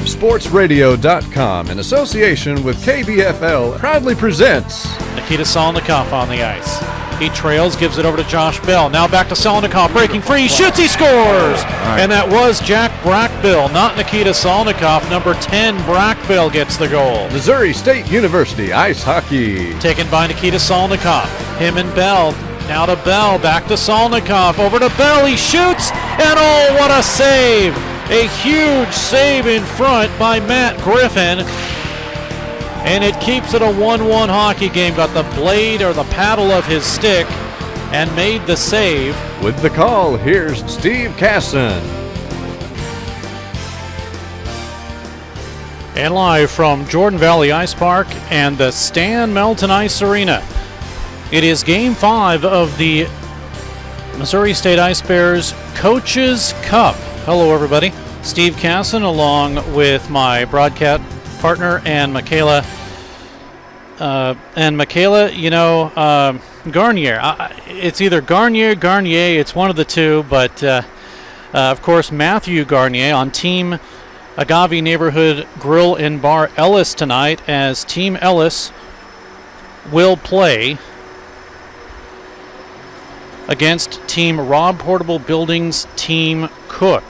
WebSportsRadio.com, in association with KBFL, proudly presents Nikita Solnikoff on the ice. He trails, gives it over to Josh Bell. Now back to Solnikoff, breaking free, shoots, he scores! Right. And that was Jack Brackbill, not Nikita Solnikoff. Number 10, Brackbill gets the goal. Missouri State University Ice Hockey. Taken by Nikita Solnikoff. Him and Bell. Now to Bell, back to Solnikoff, over to Bell, he shoots, and oh, what a save! A huge save in front by Matt Griffin. And it keeps it a 1-1 hockey game. Got the blade or the paddle of his stick and made the save. With the call, here's Steve Casson. And live from Jordan Valley Ice Park and the Stan Melton Ice Arena. It is Game 5 of the Missouri State Ice Bears Coaches Cup. Hello, everybody. Steve Casson along with my broadcast partner and Michaela. Garnier. It's either Garnier, it's one of the two, but of course Matthew Garnier on Team Agave Neighborhood Grill and Bar Ellis tonight, as Team Ellis will play against Team Rob Portable Buildings Team Cook.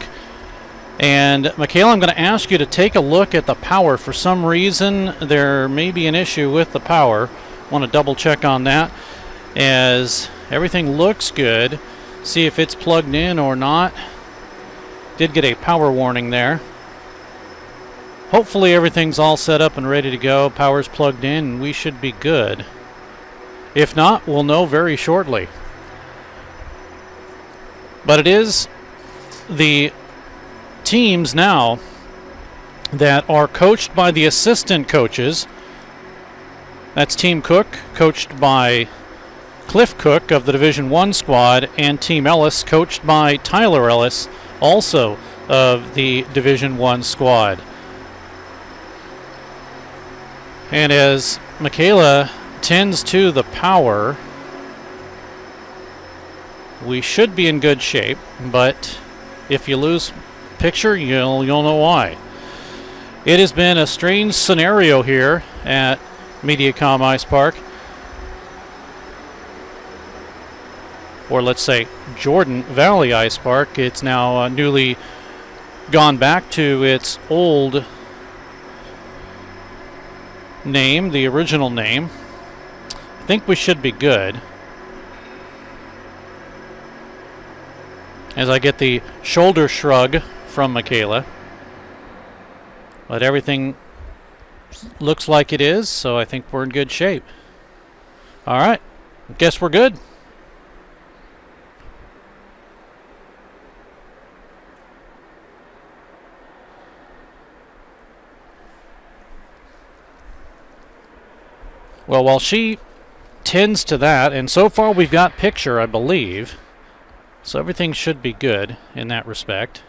And Michaela, I'm going to ask you to take a look at the power. For some reason, there may be an issue with the power. I want to double check on that, as everything looks good. See if it's plugged in or not. Did get a power warning there. Hopefully everything's all set up and ready to go. Power's plugged in and we should be good. If not, we'll know very shortly. But it is the teams now that are coached by the assistant coaches. That's Team Cook, coached by Cliff Cook of the Division I squad, and Team Ellis, coached by Tyler Ellis, also of the Division I squad. And as Michaela tends to the power, we should be in good shape, but if you lose picture, you'll know why. It has been a strange scenario here at Mediacom Ice Park, or let's say Jordan Valley Ice Park. It's now newly gone back to its old name, the original name. I think we should be good. As I get the shoulder shrug from Michaela. But everything looks like it is, so I think we're in good shape. All right, guess we're good. Well, while she tends to that, and so far we've got picture, I believe, so everything should be good in that respect.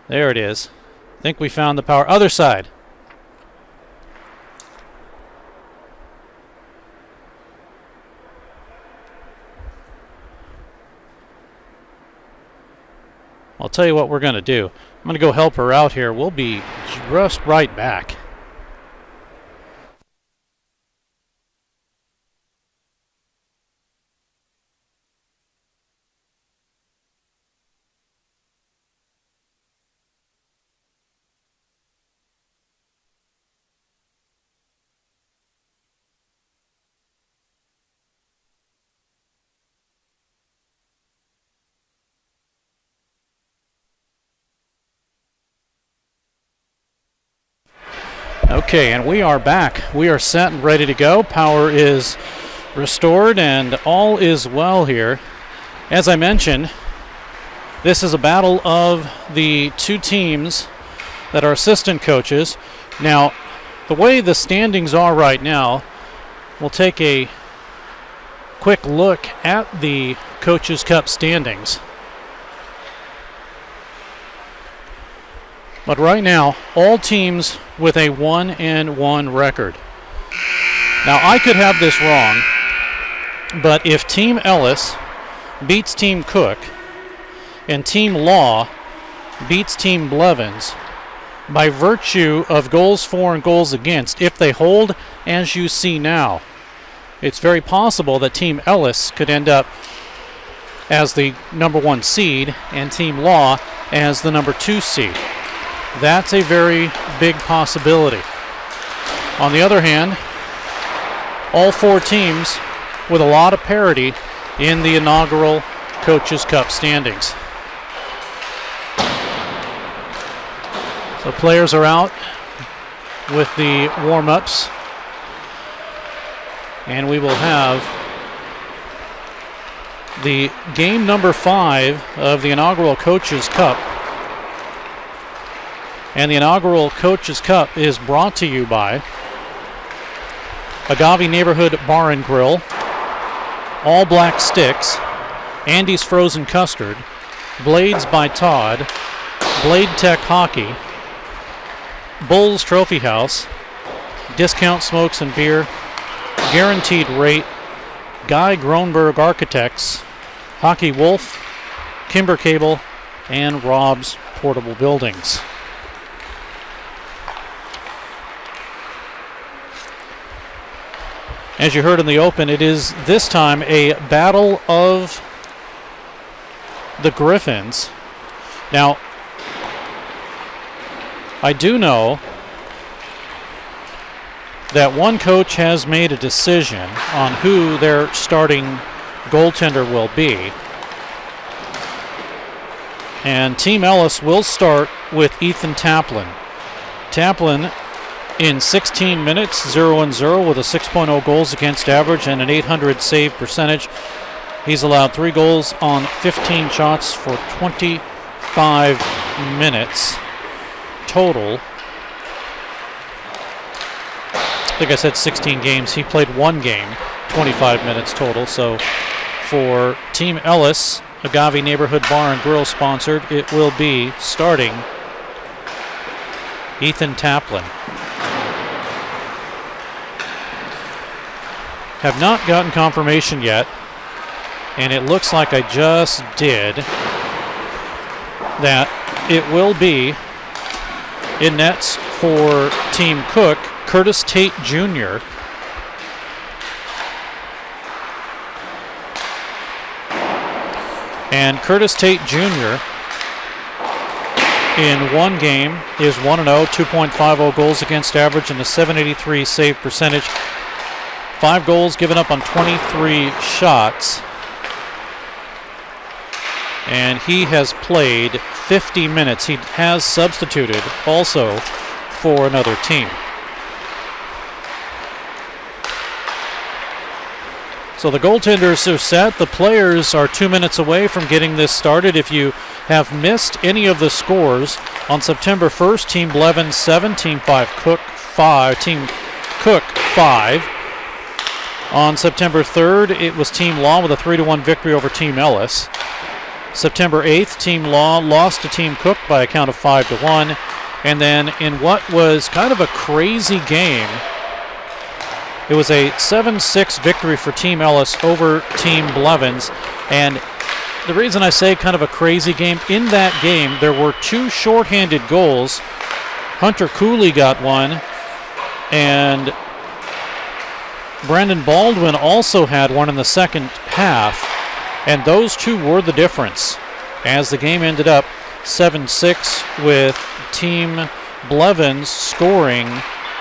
There it is. I think we found the power. Other side. I'll tell you what we're going to do. I'm going to go help her out here. We'll be just right back. Okay, and we are back. We are set and ready to go. Power is restored and all is well here. As I mentioned, this is a battle of the two teams that are assistant coaches. Now, the way the standings are right now, we'll take a quick look at the Coaches Cup standings. But right now, all teams with a 1-1 record. Now, I could have this wrong, but if Team Ellis beats Team Cook and Team Law beats Team Blevins by virtue of goals for and goals against, if they hold as you see now, it's very possible that Team Ellis could end up as the number 1 seed and Team Law as the number 2 seed. That's a very big possibility. On the other hand, all 4 teams with a lot of parity in the inaugural Coaches Cup standings. So players are out with the warm-ups, and we will have the game number 5 of the inaugural Coaches Cup. And the inaugural Coaches Cup is brought to you by Agave Neighborhood Bar and Grill, All Black Sticks, Andy's Frozen Custard, Blades by Todd, Blade Tech Hockey, Bulls Trophy House, Discount Smokes and Beer, Guaranteed Rate, Guy Gronberg Architects, Hockey Wolf, Kimber Cable, and Rob's Portable Buildings. As you heard in the open, it is this time a battle of the Griffins. Now, I do know that one coach has made a decision on who their starting goaltender will be. And Team Ellis will start with Ethan Taplin. Taplin, in 16 minutes, 0-0 with a 6.0 goals against average and an .800 save percentage. He's allowed 3 goals on 15 shots for 25 minutes total. I think I said 16 games. He played 1 game, 25 minutes total. So for Team Ellis, Agave Neighborhood Bar and Grill sponsored, it will be starting Ethan Taplin. Have not gotten confirmation yet, and it looks like I just did, that it will be in nets for Team Cook, Curtis Tate Jr. And Curtis Tate Jr. in 1 game is 1-0, 2.50 goals against average and a .783 save percentage. 5 goals given up on 23 shots. And he has played 50 minutes. He has substituted also for another team. So the goaltenders are set. The players are 2 minutes away from getting this started. If you have missed any of the scores, on September 1st, Team Blevins 7, Team Cook 5. On September 3rd, it was Team Law with a 3-1 victory over Team Ellis. September 8th, Team Law lost to Team Cook by a count of 5-1. And then in what was kind of a crazy game, it was a 7-6 victory for Team Ellis over Team Blevins. And the reason I say kind of a crazy game, in that game there were 2 shorthanded goals. Hunter Cooley got one, and Brandon Baldwin also had one in the second half. And those 2 were the difference, as the game ended up 7-6 with Team Blevins scoring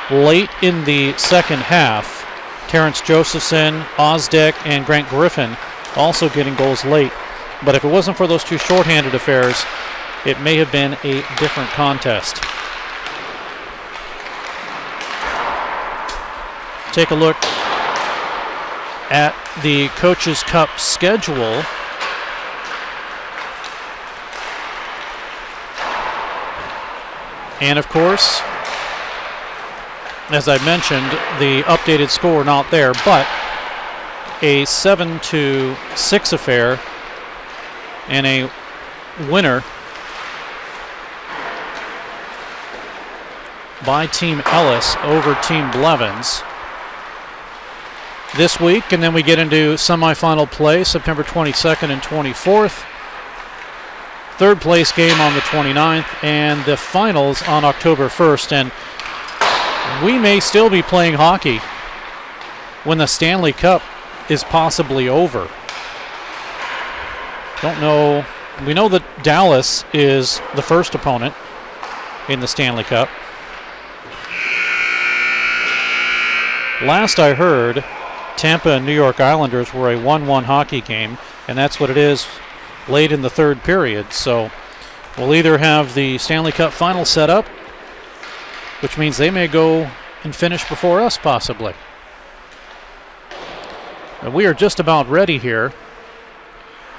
late in the second half. Terrence Josephson, Osdeck, and Grant Griffin also getting goals late. But if it wasn't for those 2 shorthanded affairs, it may have been a different contest. Take a look at the Coaches Cup schedule. And of course, as I mentioned, the updated score not there, but a 7-6 affair and a winner by Team Ellis over Team Blevins. this week, and then we get into semifinal play September 22nd and 24th. Third place game on the 29th, and the finals on October 1st. And we may still be playing hockey when the Stanley Cup is possibly over. Don't know. We know that Dallas is the first opponent in the Stanley Cup. Last I heard, Tampa and New York Islanders were a 1-1 hockey game, and that's what it is late in the third period. So we'll either have the Stanley Cup final set up, which means they may go and finish before us possibly. And we are just about ready here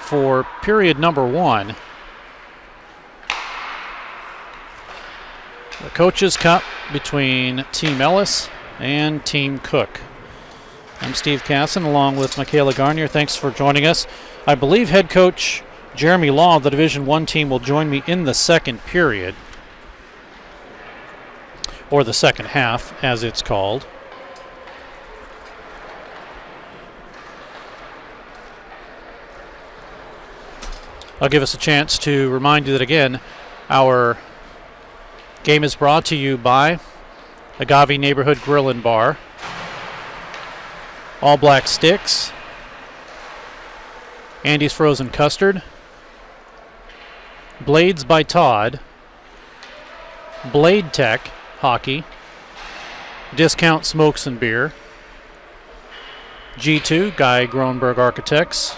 for period number 1. The Coaches Cup between Team Ellis and Team Cook. I'm Steve Casson along with Michaela Garnier. Thanks for joining us. I believe head coach Jeremy Law of the Division I team will join me in the second period, or the second half as it's called. I'll give us a chance to remind you that, again, our game is brought to you by Agave Neighborhood Grill and Bar, All Black Sticks, Andy's Frozen Custard, Blades by Todd, Blade Tech Hockey, Discount Smokes and Beer, G2 Guy Gronberg Architects,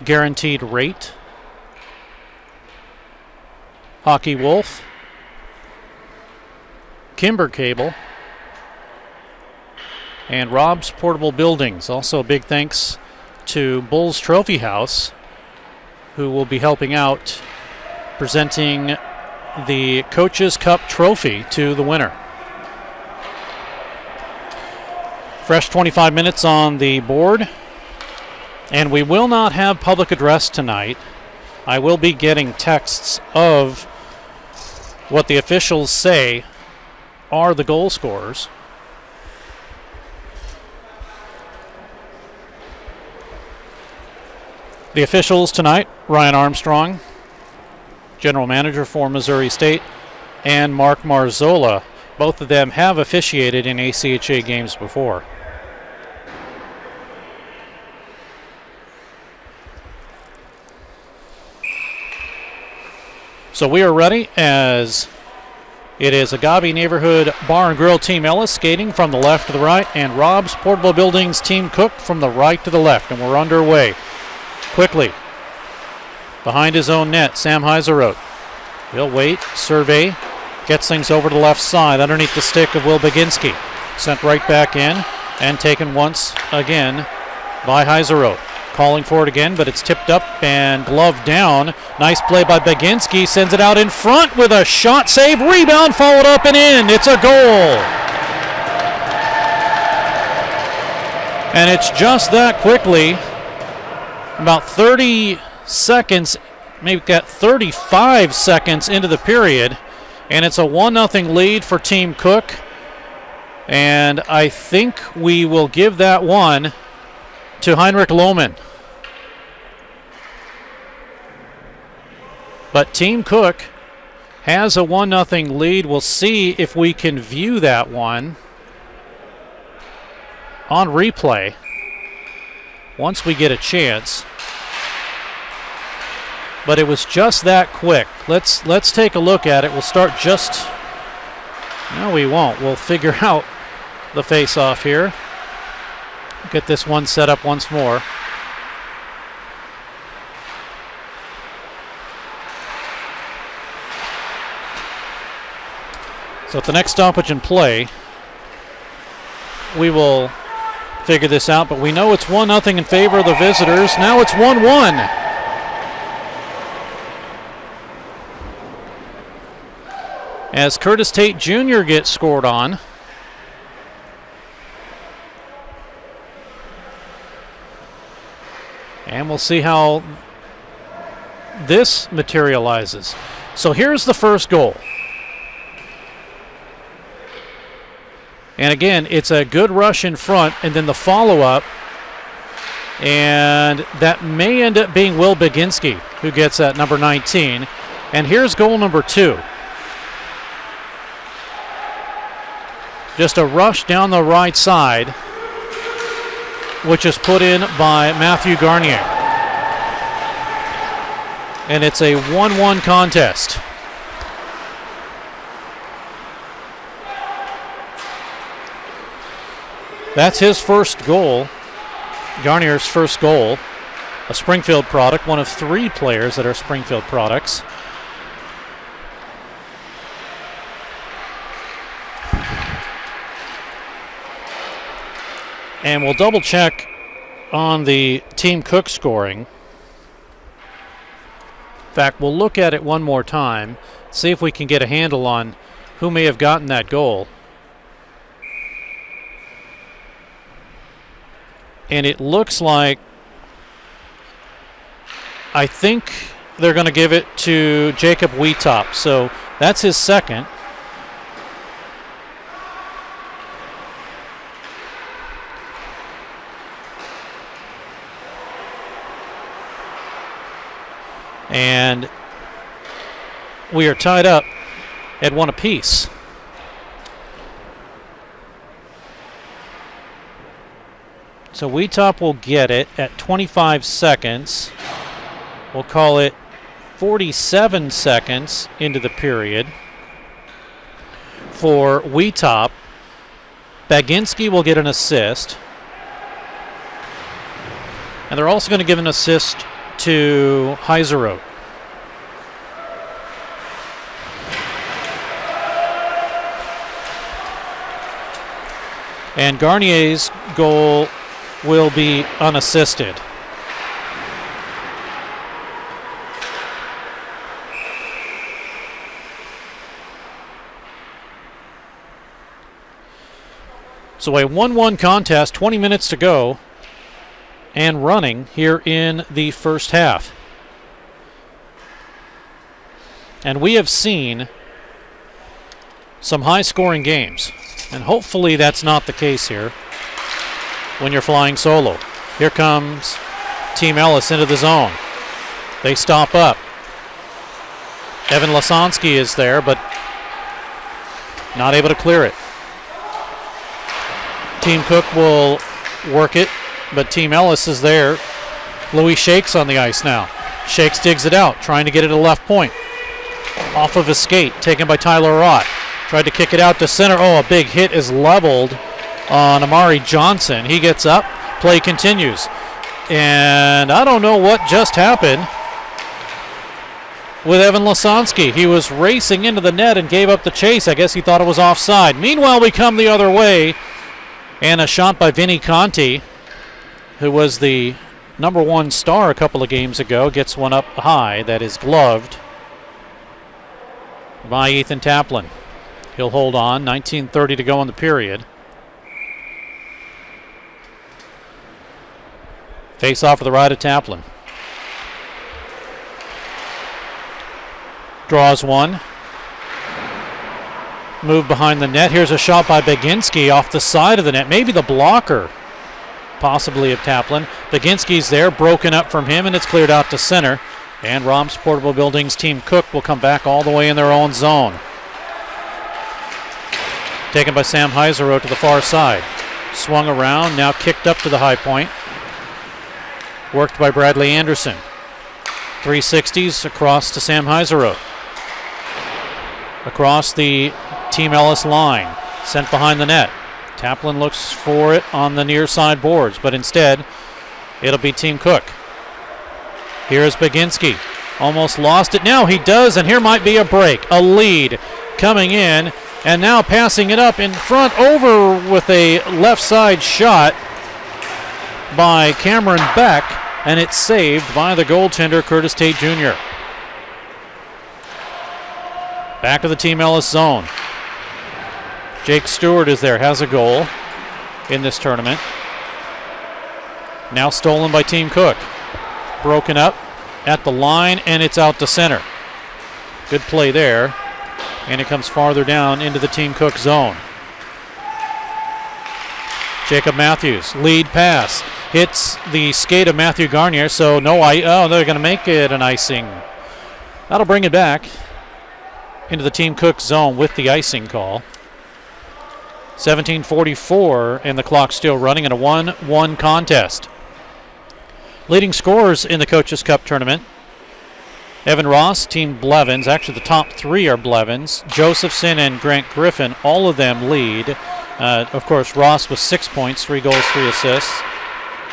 Guaranteed Rate, Hockey Wolf, Kimber Cable, and Rob's Portable Buildings. Also a big thanks to Bulls Trophy House, who will be helping out presenting the Coaches Cup trophy to the winner. Fresh 25 minutes on the board, and we will not have public address tonight. I will be getting texts of what the officials say are the goal scorers. The officials tonight: Ryan Armstrong, general manager for Missouri State, and Mark Marzola. Both of them have officiated in ACHA games before. So we are ready, as it is Agave Neighborhood Bar and Grill Team Ellis skating from the left to the right, and Rob's Portable Buildings Team Cook from the right to the left, and we're underway. Quickly, behind his own net, Sam Heiseroth. He'll wait, survey, gets things over to the left side underneath the stick of Will Baginski. Sent right back in and taken once again by Heiseroth. Calling for it again, but it's tipped up and gloved down. Nice play by Baginski, sends it out in front with a shot save, rebound followed up and in. It's a goal. And it's just that quickly. About 30 seconds, maybe got 35 seconds into the period, and it's a 1-0 lead for Team Cook. And I think we will give that one to Heinrich Lohman. But Team Cook has a 1-0 lead. We'll see if we can view that one on replay once we get a chance. But it was just that quick. Let's take a look at it. We'll start just... No, we won't. We'll figure out the face-off here. Get this one set up once more. So at the next stoppage in play, we will figure this out, but we know it's 1-0 in favor of the visitors. Now it's 1-1. As Curtis Tate Jr. gets scored on. And we'll see how this materializes. So here's the first goal. And again, it's a good rush in front, and then the follow-up, and that may end up being Will Baginski who gets that number 19. And here's goal number 2. Just a rush down the right side, which is put in by Matthew Garnier. And it's a 1-1 contest. That's his first goal, Garnier's first goal, a Springfield product, one of 3 players that are Springfield products. And we'll double check on the Team Cook scoring. In fact, we'll look at it one more time, see if we can get a handle on who may have gotten that goal. And it looks like, I think they're going to give it to Jacob Wheatop. So that's his second. And we are tied up at 1 apiece. So Wheatop will get it at 25 seconds. We'll call it 47 seconds into the period for Wheatop. Baginski will get an assist. And they're also going to give an assist to Heiseroth. And Garnier's goal will be unassisted. So a 1-1 contest, 20 minutes to go, and running here in the first half. And we have seen some high-scoring games, and hopefully that's not the case here when you're flying solo. Here comes Team Ellis into the zone. They stop up. Evan Lasansky is there, but not able to clear it. Team Cook will work it, but Team Ellis is there. Louis Shakes on the ice now. Shakes digs it out, trying to get it to left point. Off of his skate, taken by Tyler Rott. Tried to kick it out to center. Oh, a big hit is leveled on Amari Johnson. He gets up, play continues. And I don't know what just happened with Evan Lasansky. He was racing into the net and gave up the chase. I guess he thought it was offside. Meanwhile, we come the other way. And a shot by Vinny Conti, who was the #1 star a couple of games ago, gets one up high that is gloved by Ethan Taplin. He'll hold on. 19:30 to go in the period. Face off to the right of Taplin. Draws one. Move behind the net. Here's a shot by Baginski off the side of the net. Maybe the blocker, possibly of Taplin. Baginski's there, broken up from him, and it's cleared out to center. And Rom's Portable Buildings Team Cook will come back all the way in their own zone. Taken by Sam Heiseroth to the far side. Swung around, now kicked up to the high point. Worked by Bradley Anderson. 360s across to Sam Heiseroth. Across the Team Ellis line, sent behind the net. Taplin looks for it on the near side boards, but instead it'll be Team Cook. Here's Baginski. Almost lost it. Now he does, and here might be a break. A lead coming in, and now passing it up in front over with a left side shot by Cameron Beck, and it's saved by the goaltender Curtis Tate Jr. Back to the Team Ellis zone. Jake Stewart is there, has a goal in this tournament. Now stolen by Team Cook. Broken up at the line, and it's out to center. Good play there, and it comes farther down into the Team Cook zone. Jacob Matthews, lead pass. Hits the skate of Matthew Garnier, so they're going to make it an icing. That'll bring it back into the Team Cook zone with the icing call. 17:44, and the clock still running in a 1-1 contest. Leading scorers in the Coaches Cup tournament: Evan Ross, Team Blevins. Actually, the top three are Blevins. Josephson and Grant Griffin, all of them lead. Of course, Ross with 6 points, 3 goals, 3 assists.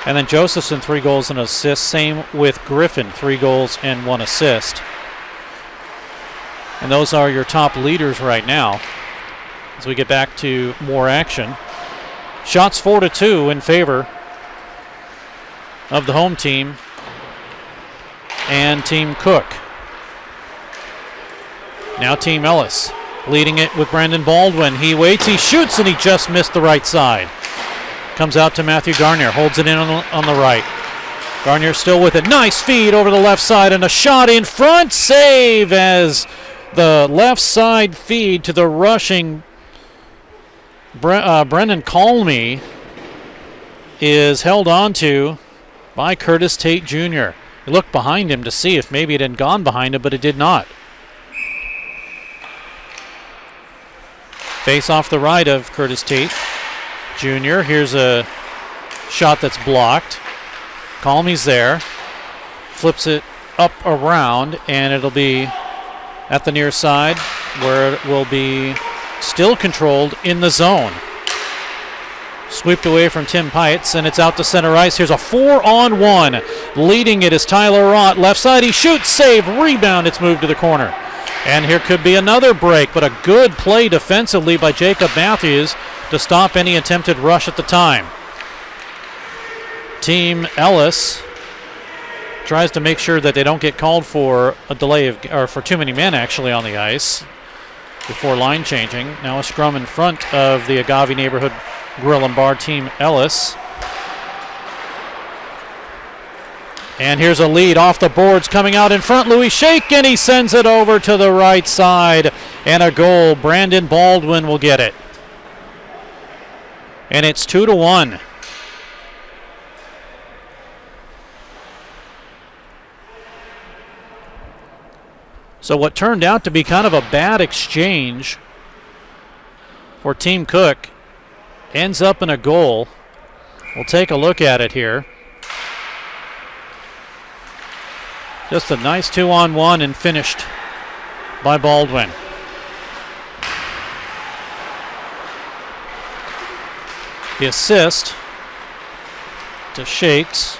And then Josephson, 3 goals and an assist. Same with Griffin, 3 goals and 1 assist. And those are your top leaders right now as we get back to more action. Shots 4-2 in favor of the home team and Team Cook. Now Team Ellis leading it with Brandon Baldwin. He waits, he shoots, and he just missed the right side. Comes out to Matthew Garnier, holds it in on the right. Garnier still with it. Nice feed over the left side and a shot in front. Save as the left side feed to the rushing Brendan Colmy is held on to by Curtis Tate Jr. He looked behind him to see if maybe it had gone behind him, but it did not. Face off the right of Curtis Tate Jr. Here's a shot that's blocked. Colmy's there. Flips it up around, and it'll be at the near side where it will be still controlled in the zone. Swept away from Tim Pietz, and it's out to center ice. Here's a 4-on-1. Leading it is Tyler Rott. Left side, he shoots, save, rebound. It's moved to the corner. And here could be another break, but a good play defensively by Jacob Matthews to stop any attempted rush at the time. Team Ellis tries to make sure that they don't get called for a delay or for too many men actually on the ice before line changing. Now a scrum in front of the Agave Neighborhood Grill and Bar Team Ellis. And here's a lead off the boards coming out in front. Louis Shake, and he sends it over to the right side. And a goal. Brandon Baldwin will get it. And it's 2-1. So what turned out to be kind of a bad exchange for Team Cook ends up in a goal. We'll take a look at it here. Just a nice 2-on-1 and finished by Baldwin. The assist to Shakes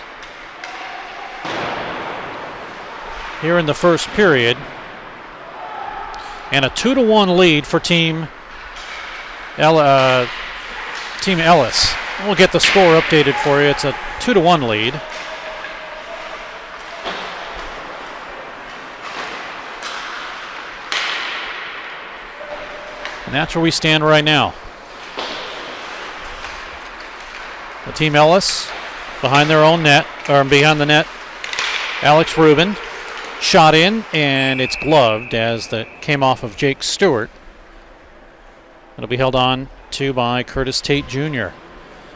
here in the first period. And a 2-1 lead for Team Ellis. We'll get the score updated for you. It's a 2-1 lead. And that's where we stand right now. The Team Ellis behind their own net, or behind the net. Alex Rubin shot in, and it's gloved as that came off of Jake Stewart. It'll be held on to by Curtis Tate Jr.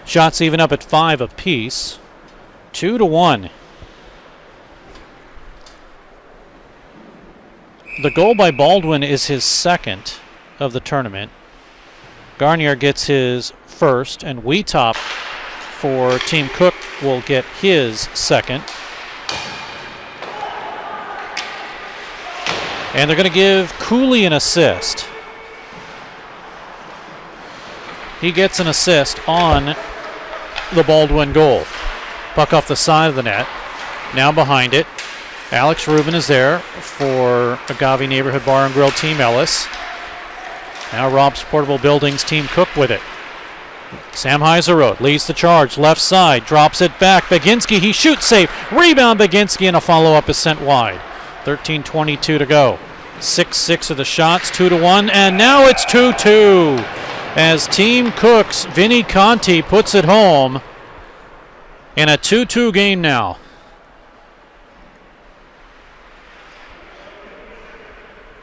Shots even up at 5 apiece. 2-1. The goal by Baldwin is his second of the tournament. Garnier gets his first, and Wheatop for Team Cook will get his second. And they're going to give Cooley an assist. He gets an assist on the Baldwin goal. Puck off the side of the net. Now behind it. Alex Rubin is there for Agave Neighborhood Bar and Grill Team Ellis. Now Rob's Portable Buildings Team Cook with it. Sam Heiserode leads the charge. Left side. Drops it back. Baginski, he shoots, save. Rebound Baginski, and a follow-up is sent wide. 13:22 to go. 6-6 of the shots. 2-1. And now it's 2-2. As Team Cook's Vinny Conti puts it home in a 2-2 game now.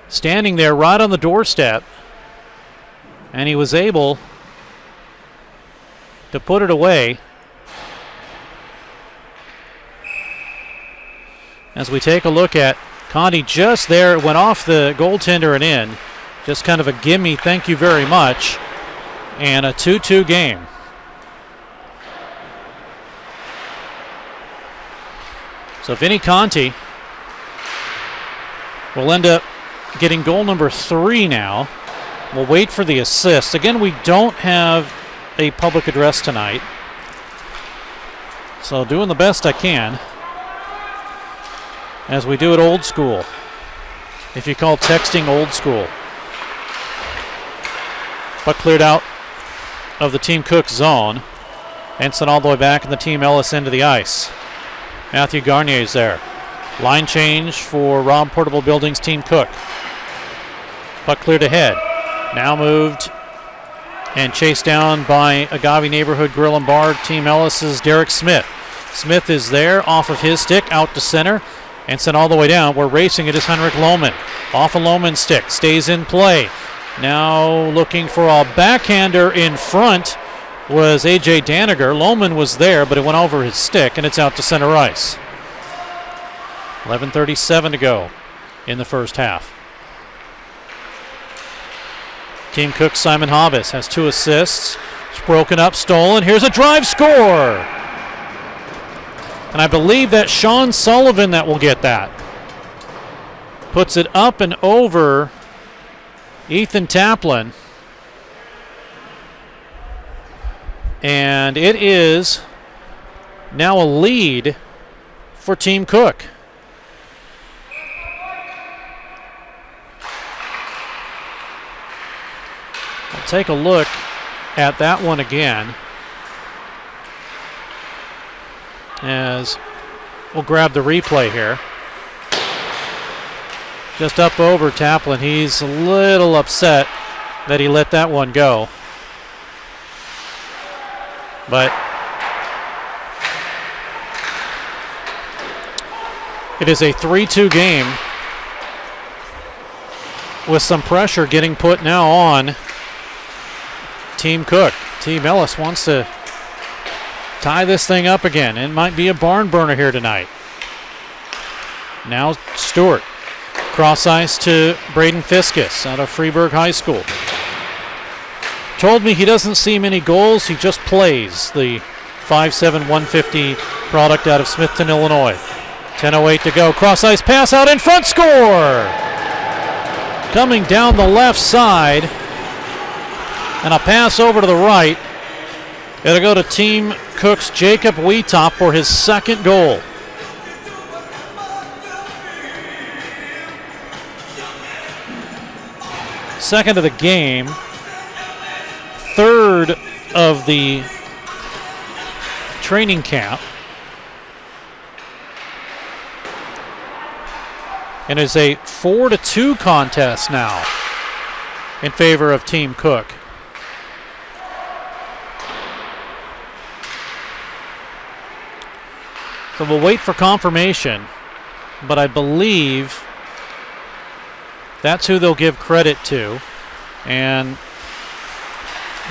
Standing there right on the doorstep, and he was able to put it away. As we take a look at Conti just there, it went off the goaltender and in. Just kind of a gimme, thank you very much. And a 2-2 game. So Vinny Conti will end up getting goal number 3 now. We'll wait for the assist. Again, we don't have a public address tonight, so doing the best I can as we do it old school, if you call texting old school. Puck cleared out of the Team Cook zone and sent all the way back in the Team Ellis end of the ice. Matthew Garnier's there. Line change for Rob Portable Buildings Team Cook. Puck cleared ahead. Now moved and chased down by Agave Neighborhood Grill and Bar Team Ellis's Derek Smith. Smith is there off of his stick out to center and sent all the way down. We're racing. It is Henrik Lohman. Off of Lohman's stick. Stays in play. Now looking for a backhander in front was A.J. Daniger. Lohman was there, but it went over his stick, and it's out to center ice. 11:37 to go in the first half. Team Cook Simon Hobbs has 2 assists. It's broken up, stolen. Here's a drive score. And I believe that's Sean Sullivan that will get that. Puts it up and over Ethan Taplin. And it is now a lead for Team Cook. We'll take a look at that one again, as we'll grab the replay here. Just up over Taplin. He's a little upset that he let that one go. But it is a 3-2 game with some pressure getting put now on Team Cook. Team Ellis wants to tie this thing up again. It might be a barn burner here tonight. Now Stewart. Cross ice to Braden Fiskus out of Freeburg High School. Told me he doesn't see many goals, he just plays. The 5'7", 150 product out of Smithton, Illinois. 10:08 to go. Cross ice pass out in front, score! Coming down the left side. And a pass over to the right. It'll go to Team Cook's Jacob Wheatop for his second goal. Second of the game. Third of the training camp. And it's a 4-2 contest now in favor of Team Cook. So we'll wait for confirmation, but I believe that's who they'll give credit to. And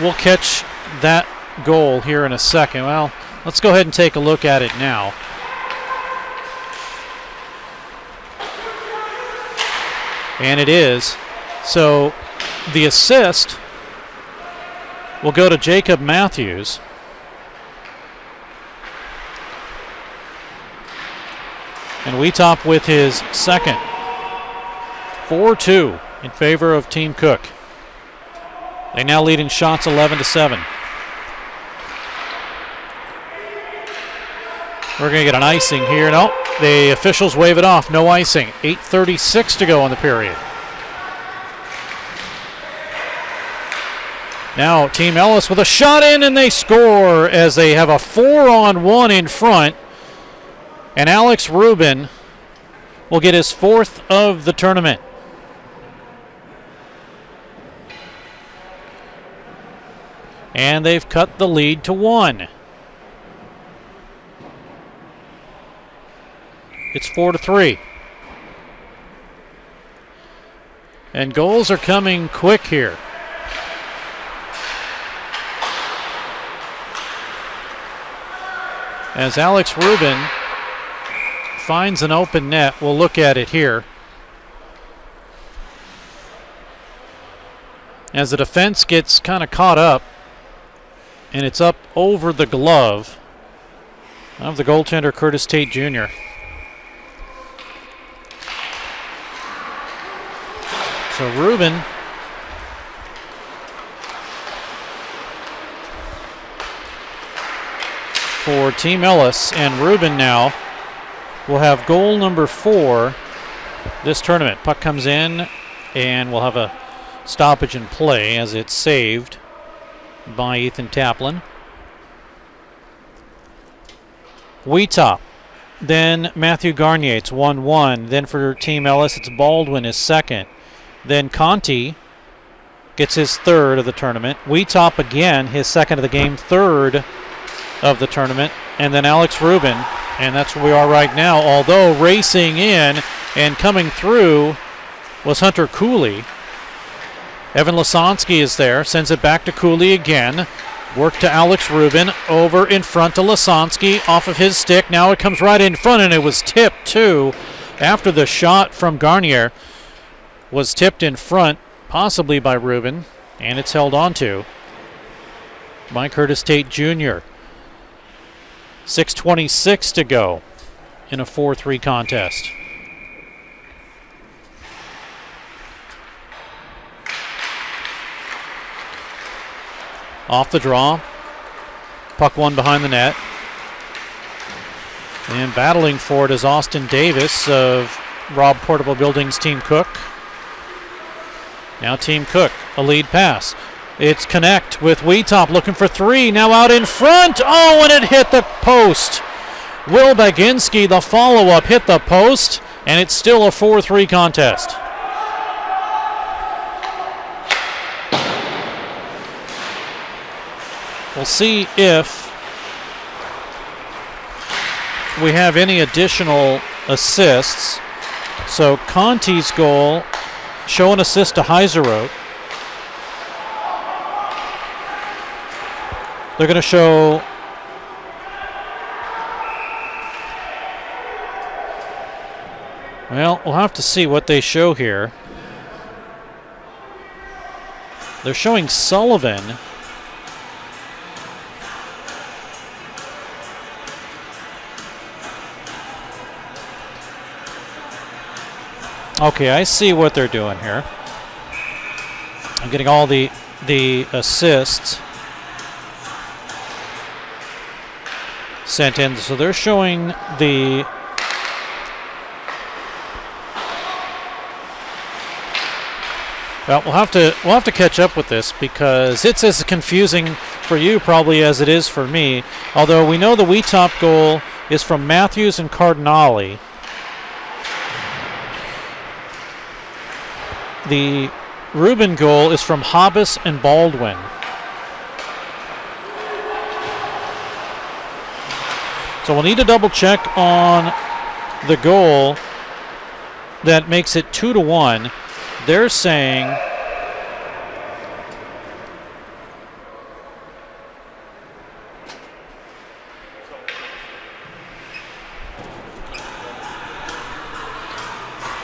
we'll catch that goal here in a second. Well, let's go ahead and take a look at it now. And it is. So the assist will go to Jacob Matthews. And Wheatop with his second. 4-2 in favor of Team Cook. They now lead in shots 11-7. We're going to get an icing here. No, the officials wave it off. No icing. 8:36 to go in the period. Now Team Ellis with a shot in, and they score as they have a 4-on-1 in front. And Alex Rubin will get his 4th of the tournament. And they've cut the lead to 1. It's 4-3. And goals are coming quick here. as Alex Rubin finds an open net. We'll look at it here. As the defense gets kind of caught up, and it's up over the glove of the goaltender, Curtis Tate Jr. So Rubin for Team Ellis, and Rubin now will have goal number 4 this tournament. Puck comes in, and we'll have a stoppage in play as it's saved by Ethan Taplin. Wheatop, then Matthew Garnier, it's 1-1. Then for Team Ellis, it's Baldwin is second. Then Conti gets his third of the tournament. Wheatop again, his second of the game, third of the tournament. And then Alex Rubin, and that's where we are right now, although racing in and coming through was Hunter Cooley. Evan Lasansky is there, sends it back to Cooley again. Work to Alex Rubin, over in front to Lasansky, off of his stick. Now it comes right in front, and it was tipped too after the shot from Garnier was tipped in front, possibly by Rubin, and it's held on to by Curtis Tate Jr. 6:26 to go in a 4-3 contest. Off the draw. Puck one behind the net. And battling for it is Austin Davis of Rob Portable Buildings Team Cook. Now Team Cook, a lead pass. It's connect with Wheatop looking for 3. Now out in front. Oh, and it hit the post. Will Baginski, the follow-up, hit the post, and it's still a 4-3 contest. We'll see if we have any additional assists. So Conti's goal, show an assist to Heiseroth. They're going to show well, we'll have to see what they show here. They're showing Sullivan. Okay, I see what they're doing here. I'm getting all the assists sent in. So they're showing the well, we'll have to catch up with this because it's as confusing for you probably as it is for me. Although we know the Wheatop goal is from Matthews and Cardinale. The Rubin goal is from Hobbs and Baldwin. So we'll need to double check on the goal that makes it 2-1. They're saying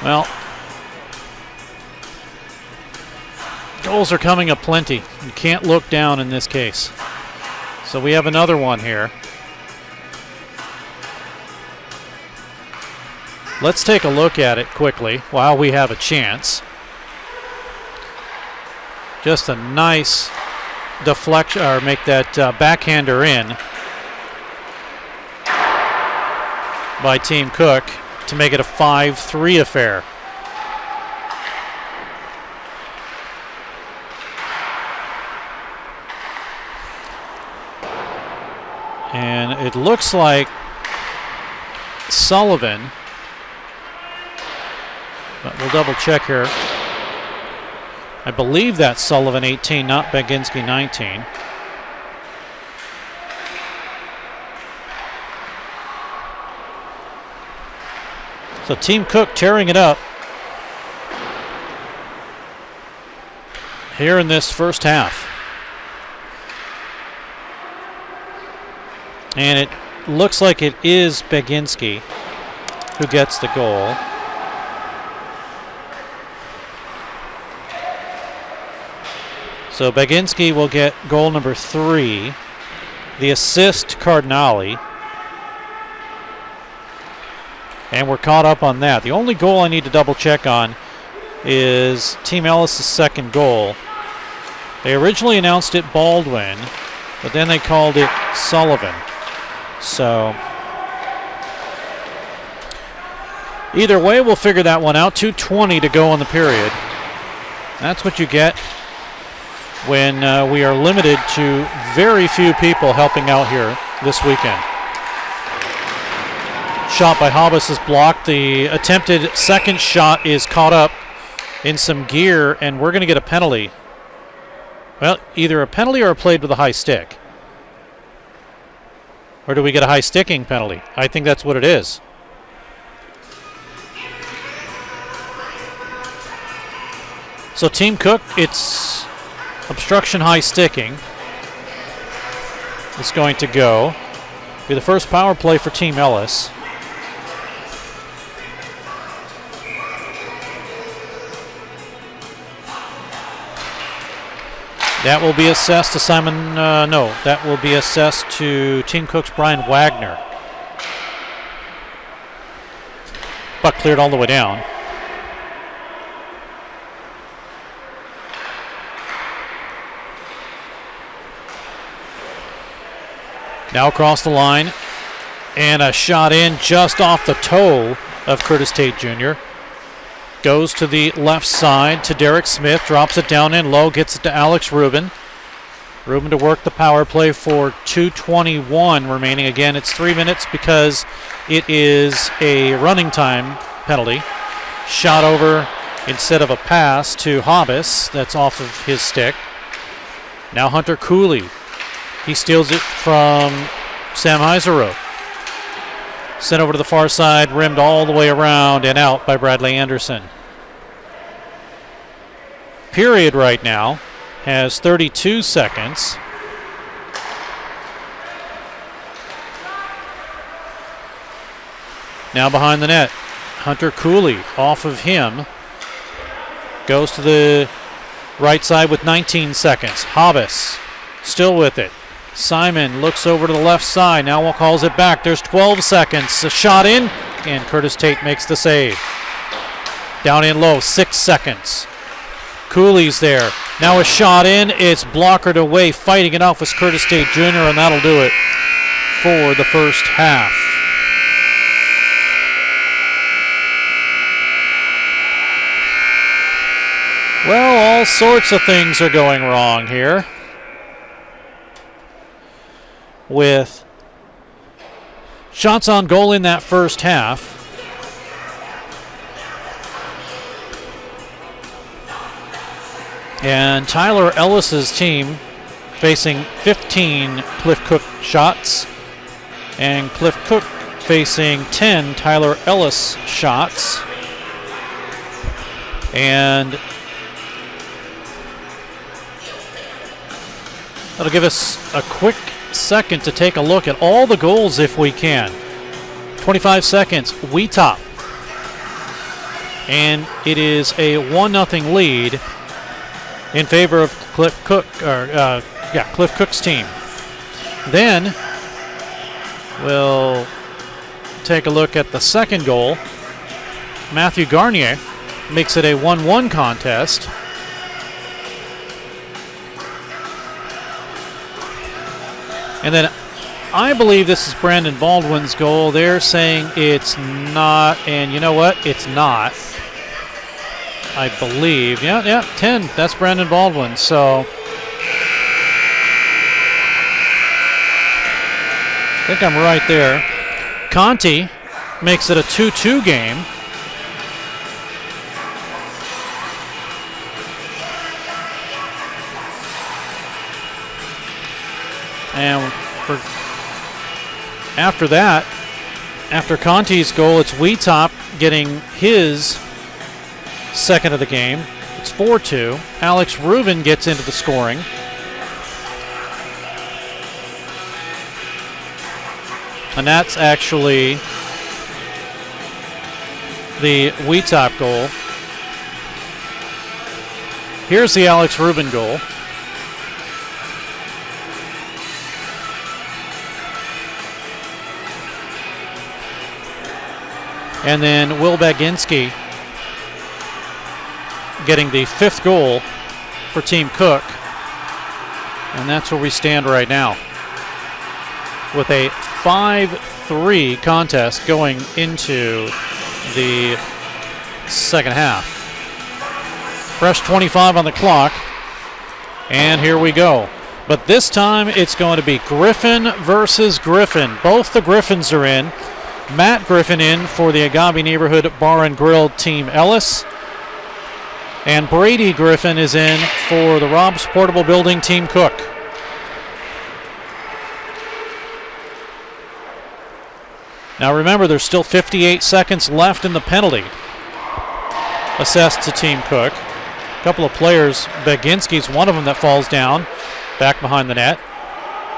well, goals are coming aplenty. You can't look down in this case. So we have another one here. Let's take a look at it quickly while we have a chance. Just a nice deflection, or make that backhander in by Team Cook to make it a 5-3 affair. And it looks like Sullivan, but we'll double check here. I believe that's Sullivan 18, not Baginski 19. So Team Cook tearing it up here in this first half. And it looks like it is Beginski who gets the goal. So Beginski will get goal number 3. The assist, Cardinale. And we're caught up on that. The only goal I need to double check on is Team Ellis' second goal. They originally announced it Baldwin, but then they called it Sullivan. So either way, we'll figure that one out. 2:20 to go in the period. That's what you get when we are limited to very few people helping out here this weekend. Shot by Hobbs is blocked. The attempted second shot is caught up in some gear, and we're going to get a penalty. Well, either a penalty or a played with a high stick. Or do we get a high sticking penalty? I think that's what it is. So Team Cook, it's obstruction high sticking. It's going to go. Be the first power play for Team Ellis. That will be assessed to Simon, no, that will be assessed to Team Cook's Brian Wagner. Puck cleared all the way down. Now across the line, and a shot in just off the toe of Curtis Tate Jr. Goes to the left side to Derek Smith, drops it down in low, gets it to Alex Rubin. Rubin to work the power play for 2:21 remaining. Again, it's 3 minutes because it is a running time penalty. Shot over instead of a pass to Hobbs. That's off of his stick. Now Hunter Cooley. He steals it from Sam Heiseroth. Sent over to the far side, rimmed all the way around and out by Bradley Anderson. Period right now has 32 seconds. Now behind the net, Hunter Cooley off of him. Goes to the right side with 19 seconds. Hobbs still with it. Simon looks over to the left side. Now calls it back. There's 12 seconds. A shot in, and Curtis Tate makes the save. Down in low, 6 seconds. Cooley's there. Now a shot in. It's blockered away. Fighting it off was Curtis Tate Jr., and that'll do it for the first half. Well, all sorts of things are going wrong here, with shots on goal in that first half. And Tyler Ellis's team facing 15 Cliff Cook shots, and Cliff Cook facing 10 Tyler Ellis shots. And that'll give us a quick second to take a look at all the goals if we can. 25 seconds, we top. And it is a 1-0 lead in favor of Cliff Cook, Cliff Cook's team. Then we'll take a look at the second goal. Matthew Garnier makes it a 1-1 contest. And then I believe this is Brandon Baldwin's goal. They're saying it's not, and you know what? It's not. I believe. Yeah, 10. That's Brandon Baldwin. So I think I'm right there. Conti makes it a 2-2 game. And after that, after Conti's goal, it's Wheatop getting his second of the game. It's 4-2. Alex Rubin gets into the scoring. And that's actually the Wheatop goal. Here's the Alex Rubin goal. And then Will Baginski getting the 5th goal for Team Cook. And that's where we stand right now, with a 5-3 contest going into the second half. Fresh 25 on the clock, and here we go. But this time it's going to be Griffin versus Griffin. Both the Griffins are in. Matt Griffin in for the Agave Neighborhood Bar and Grill Team Ellis. And Brady Griffin is in for the Rob's Portable Building Team Cook. Now remember, there's still 58 seconds left in the penalty assessed to Team Cook. A couple of players, Baginski's one of them that falls down back behind the net.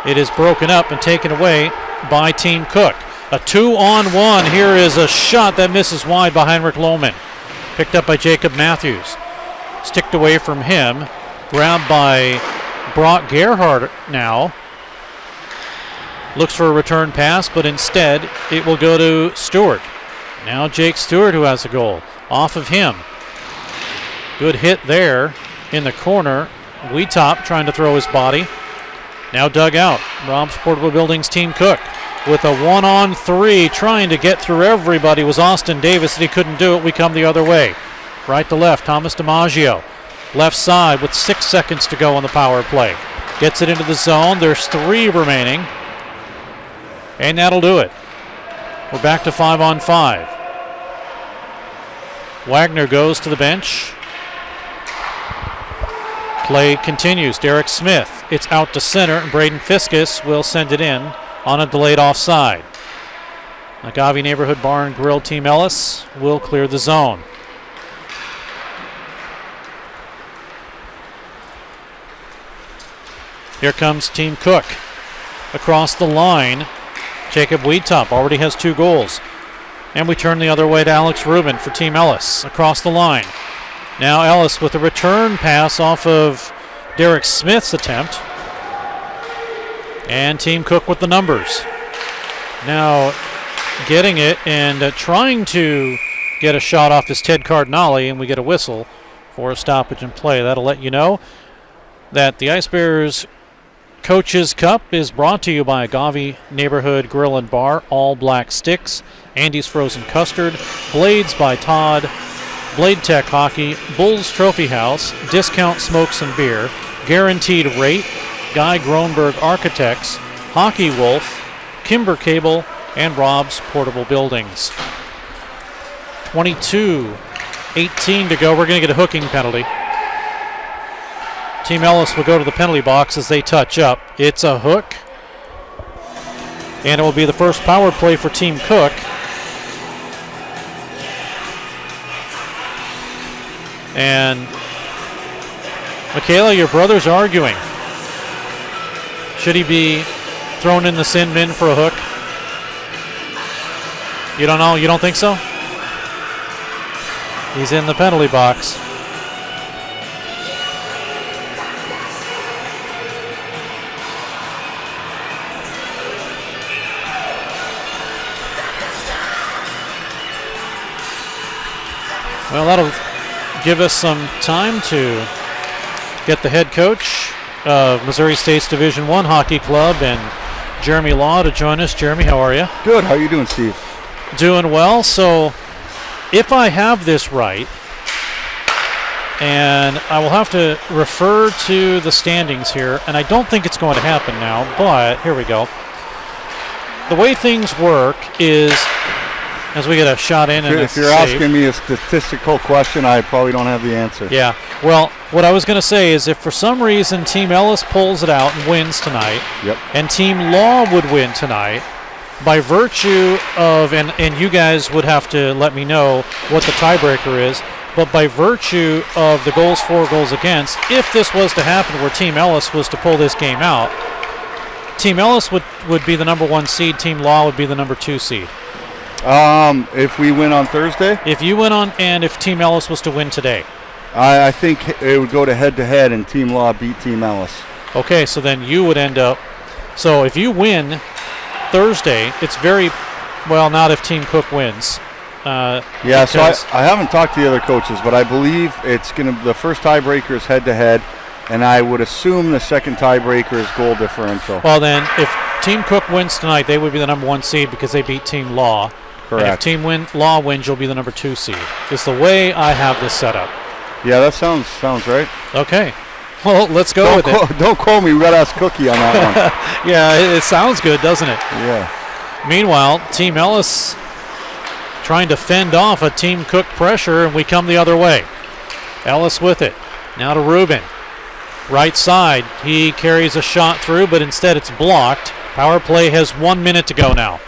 It is broken up and taken away by Team Cook. A 2-on-1. Here is a shot that misses wide by Heinrich Lohman. Picked up by Jacob Matthews. Sticked away from him. Grabbed by Brock Gerhardt now. Looks for a return pass, but instead it will go to Stewart. Now Jake Stewart, who has a goal. Off of him. Good hit there in the corner. Wheatop trying to throw his body. Now dug out. Rob's Portable Buildings Team Cook with a 1-on-3, trying to get through everybody was Austin Davis, and he couldn't do it. We come the other way. Right to left, Thomas DiMaggio. Left side with 6 seconds to go on the power play. Gets it into the zone. There's 3 remaining. And that'll do it. We're back to 5-on-5. Wagner goes to the bench. Play continues. Derek Smith. It's out to center, and Braden Fiskus will send it in on a delayed offside. Agave Neighborhood Bar and Grill Team Ellis will clear the zone. Here comes Team Cook. Across the line, Jacob Wheatop already has 2 goals. And we turn the other way to Alex Rubin for Team Ellis. Across the line. Now Ellis with a return pass off of Derek Smith's attempt. And Team Cook with the numbers. Now getting it and trying to get a shot off is Ted Cardinale, and we get a whistle for a stoppage in play. That'll let you know that the Ice Bears Coaches Cup is brought to you by Agave Neighborhood Grill and Bar, All Black Sticks, Andy's Frozen Custard, Blades by Todd, Blade Tech Hockey, Bulls Trophy House, Discount Smokes and Beer, Guaranteed Rate, Guy Gronberg Architects, Hockey Wolf, Kimber Cable, and Rob's Portable Buildings. 22-18 to go. We're going to get a hooking penalty. Team Ellis will go to the penalty box as they touch up. It's a hook. And it will be the first power play for Team Cook. And Michaela, your brother's arguing. Should he be thrown in the sin bin for a hook? You don't know? You don't think so? He's in the penalty box. Well, that'll give us some time to get the head coach of Missouri State's Division I Hockey Club and Jeremy Law to join us. Jeremy, how are you? Good. How are you doing, Steve? Doing well. So if I have this right, and I will have to refer to the standings here, and I don't think it's going to happen now, but here we go. The way things work is, as we get a shot in and if you're asking me a statistical question, I probably don't have the answer. Yeah. Well, what I was going to say is if for some reason Team Ellis pulls it out and wins tonight, and Team Law would win tonight, by virtue of, and you guys would have to let me know what the tiebreaker is, but by virtue of the goals for, goals against, if this was to happen where Team Ellis was to pull this game out, Team Ellis would be the number 1 seed. Team Law would be the number 2 seed. If we win on Thursday? If you win on, and if Team Ellis was to win today. I think it would go to head-to-head, and Team Law beat Team Ellis. Okay, so then you would end up. So if you win Thursday, it's very well. Not if Team Cook wins. Yeah, so I haven't talked to the other coaches, but I believe it's going to. The first tiebreaker is head-to-head, and I would assume the second tiebreaker is goal differential. Well, then, if Team Cook wins tonight, they would be the number 1 seed because they beat Team Law. Correct. And if Team Law wins, you'll be the number 2 seed. It's the way I have this set up. Yeah, that sounds right. Okay. Well, let's go with it. Don't quote me. We got to ask Cookie on that one. Yeah, it sounds good, doesn't it? Yeah. Meanwhile, Team Ellis trying to fend off a Team Cook pressure, and we come the other way. Ellis with it. Now to Rubin. Right side. He carries a shot through, but instead it's blocked. Power play has 1 minute to go now.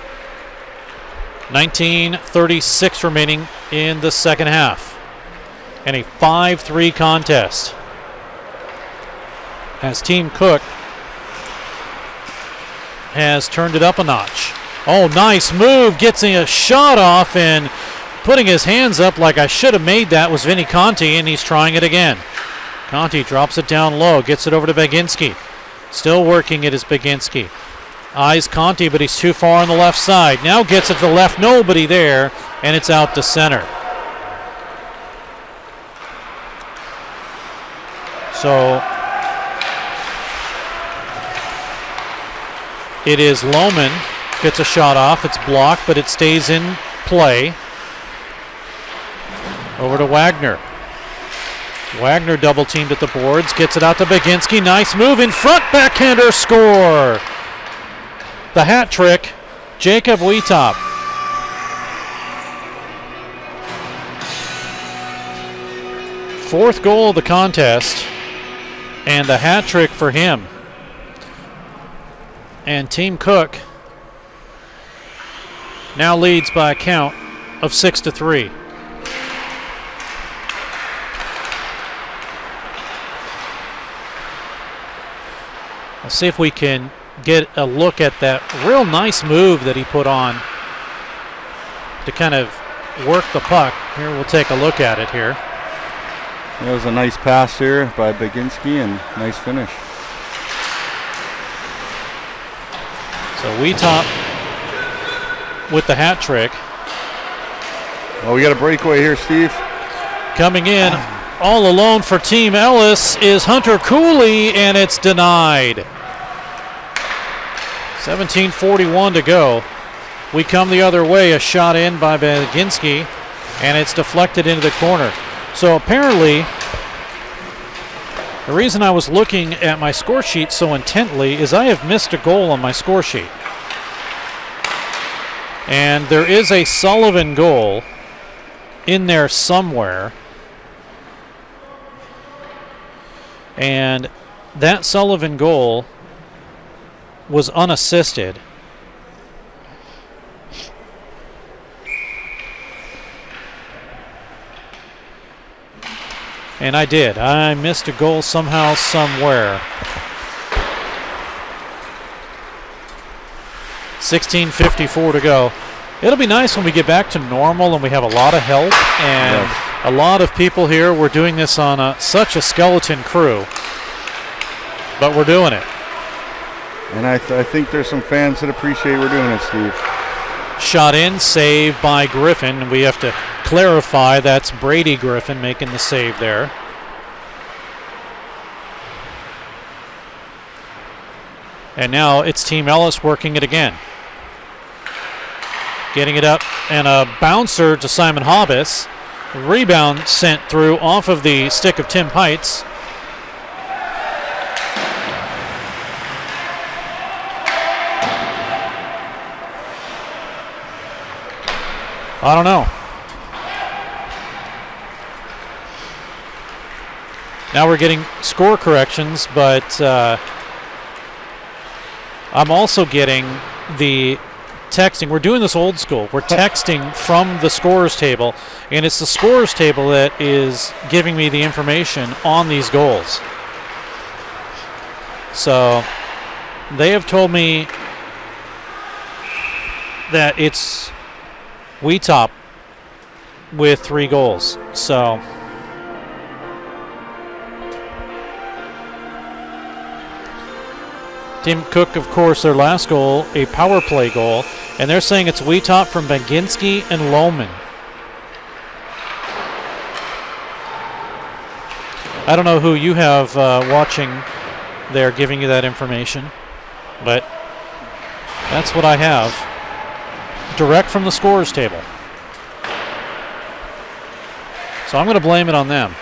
19:36 remaining in the second half. And a 5-3 contest. As Team Cook has turned it up a notch. Oh, nice move. Gets a shot off, and putting his hands up like I should have made that was Vinny Conti, and he's trying it again. Conti drops it down low, gets it over to Baginski. Still working it is Baginski. Eyes Conti, but he's too far on the left side. Now gets it to the left, nobody there, and it's out to center. So it is Lohman, gets a shot off. It's blocked, but it stays in play. Over to Wagner. Wagner double teamed at the boards, gets it out to Baginski. Nice move in front, backhander score. The hat trick, Jacob Wetop. Fourth goal of the contest, and the hat trick for him. And Team Cook now leads by a count of 6-3. Let's see if we can get a look at that real nice move that he put on to kind of work the puck. Here, we'll take a look at it here. That was a nice pass here by Baginski, and nice finish. So Wetop with the hat trick. Well, we got a breakaway here, Steve. Coming in all alone for Team Ellis is Hunter Cooley, and it's denied. 17:41 to go. We come the other way, a shot in by Baginski, and it's deflected into the corner. So apparently, the reason I was looking at my score sheet so intently is I have missed a goal on my score sheet. And there is a Sullivan goal in there somewhere. And that Sullivan goal was unassisted. And I did. I missed a goal somehow, somewhere. 16:54 to go. It'll be nice when we get back to normal and we have a lot of help and a lot of people here. We're doing this on such a skeleton crew, but we're doing it. And I think there's some fans that appreciate we're doing it, Steve. Shot in, save by Griffin. We have to clarify that's Brady Griffin making the save there. And now it's Team Ellis working it again. Getting it up, and a bouncer to Simon Hobbs. Rebound sent through off of the stick of Tim Heitz. I don't know. Now we're getting score corrections, but I'm also getting the texting. We're doing this old school. We're texting from the scorers table, and it's the scorers table that is giving me the information on these goals. So they have told me that it's Wheatop with 3 goals. So Team Cook, of course, their last goal, a power play goal, and they're saying it's Wheatop from Baginski and Lohman. I don't know who you have watching there giving you that information, but that's what I have. Direct from the scorers table. So I'm going to blame it on them.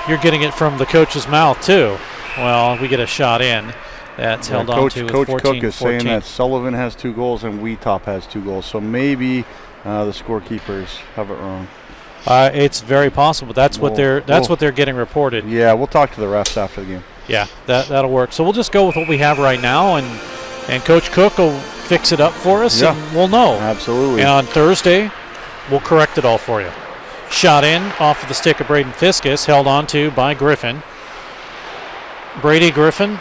You're getting it from the coach's mouth too. Well, we get a shot in. That's held on to with 14-14. Coach Cook is saying that Sullivan has 2 goals and Wheatop has 2 goals. So maybe the scorekeepers have it wrong. It's very possible. That's what they're getting reported. Yeah, we'll talk to the refs after the game. Yeah, that'll work. So we'll just go with what we have right now, and Coach Cook will fix it up for us, and we'll know. Absolutely. And on Thursday, we'll correct it all for you. Shot in off of the stick of Braden Fiskus, held on to by Griffin. Brady Griffin,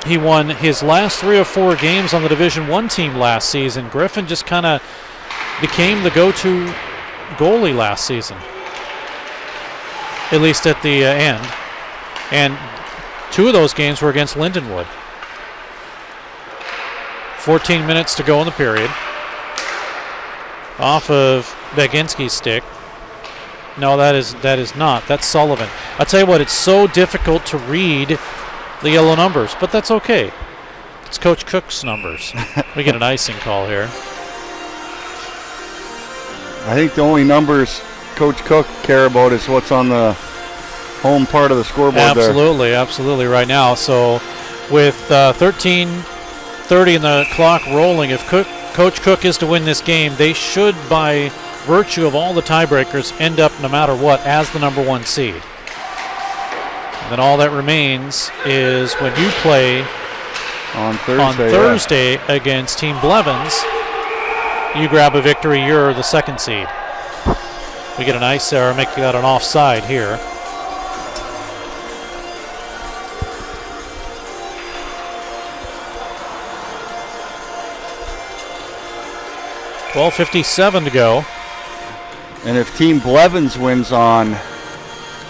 he won his last 3 or 4 games on the Division I team last season. Griffin just kind of became the go-to goalie last season, at least at the end. And 2 of those games were against Lindenwood. 14 minutes to go in the period. Off of Baginski's stick. No, that is not. That's Sullivan. I'll tell you what, it's so difficult to read the yellow numbers, but that's okay. It's Coach Cook's numbers. We get an icing call here. I think the only numbers Coach Cook care about is what's on the home part of the scoreboard there. Absolutely right now. So with 13:30 and the clock rolling, if Coach Cook is to win this game, they should, by virtue of all the tiebreakers, end up, no matter what, as the number 1 seed. And then all that remains is when you play on Thursday, against Team Blevins, you grab a victory, you're the 2nd seed. We get an ice error, make that an offside here. .57 to go. And if Team Blevins wins on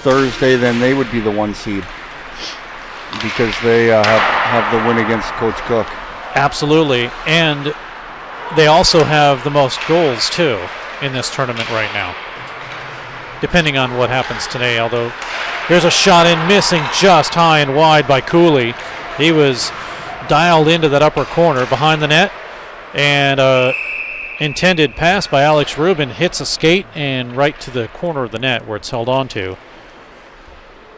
Thursday, then they would be the 1 seed because they have the win against Coach Cook. Absolutely. And they also have the most goals, too, in this tournament right now, depending on what happens today. Although here's a shot in, missing just high and wide by Cooley. He was dialed into that upper corner behind the net, and intended pass by Alex Rubin hits a skate and right to the corner of the net where it's held on to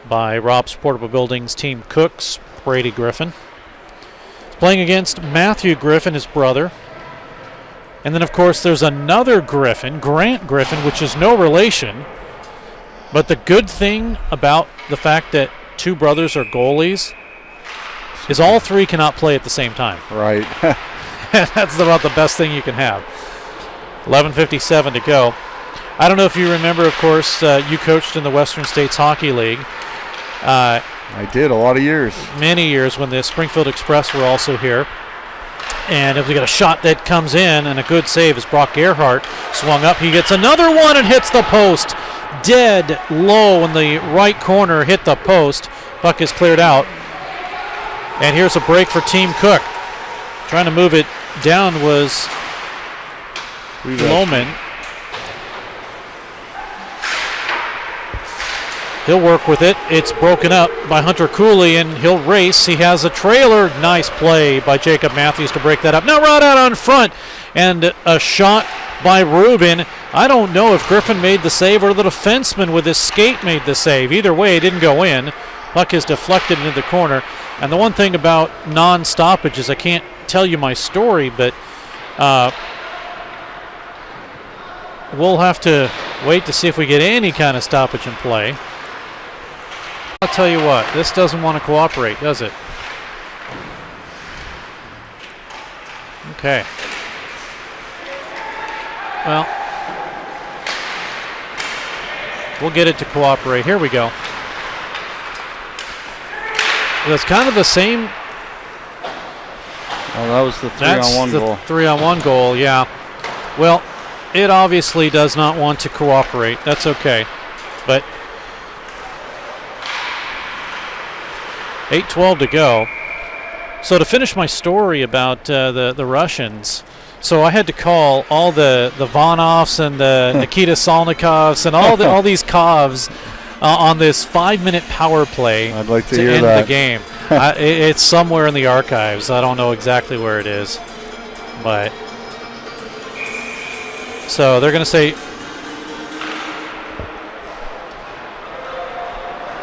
by Rob's Portable Buildings Team Cook's Brady Griffin. He's playing against Matthew Griffin, his brother. And then, of course, there's another Griffin, Grant Griffin, which is no relation. But the good thing about the fact that 2 brothers are goalies is all 3 cannot play at the same time. Right. That's about the best thing you can have. 11:57 to go. I don't know if you remember, of course, you coached in the Western States Hockey League. I did, a lot of years. Many years when the Springfield Express were also here. And if we got a shot that comes in, and a good save as Brock Gerhardt swung up. He gets another one and hits the post. Dead low in the right corner, hit the post. Puck is cleared out. And here's a break for Team Cook. Trying to move it down was Lohman. He'll work with it. It's broken up by Hunter Cooley, and he'll race. He has a trailer. Nice play by Jacob Matthews to break that up. Now right out on front, and a shot by Rubin. I don't know if Griffin made the save or the defenseman with his skate made the save. Either way, it didn't go in. Puck is deflected into the corner. And the one thing about non-stoppage is I can't tell you my story, but we'll have to wait to see if we get any kind of stoppage in play. I'll tell you what, this doesn't want to cooperate, does it? Okay. Well, we'll get it to cooperate. Here we go. That's kind of the same. Well, that was the 3-on-1 goal. That's the 3-on-1 goal, yeah. Well, it obviously does not want to cooperate. That's okay. But 8:12 to go. So to finish my story about the Russians, so I had to call all the Vonovs and the Nikita Salnikovs and all these Kovs on this 5-minute power play. I'd like to to hear end that. the game. It's somewhere in the archives. I don't know exactly where it is, but so they're going to say.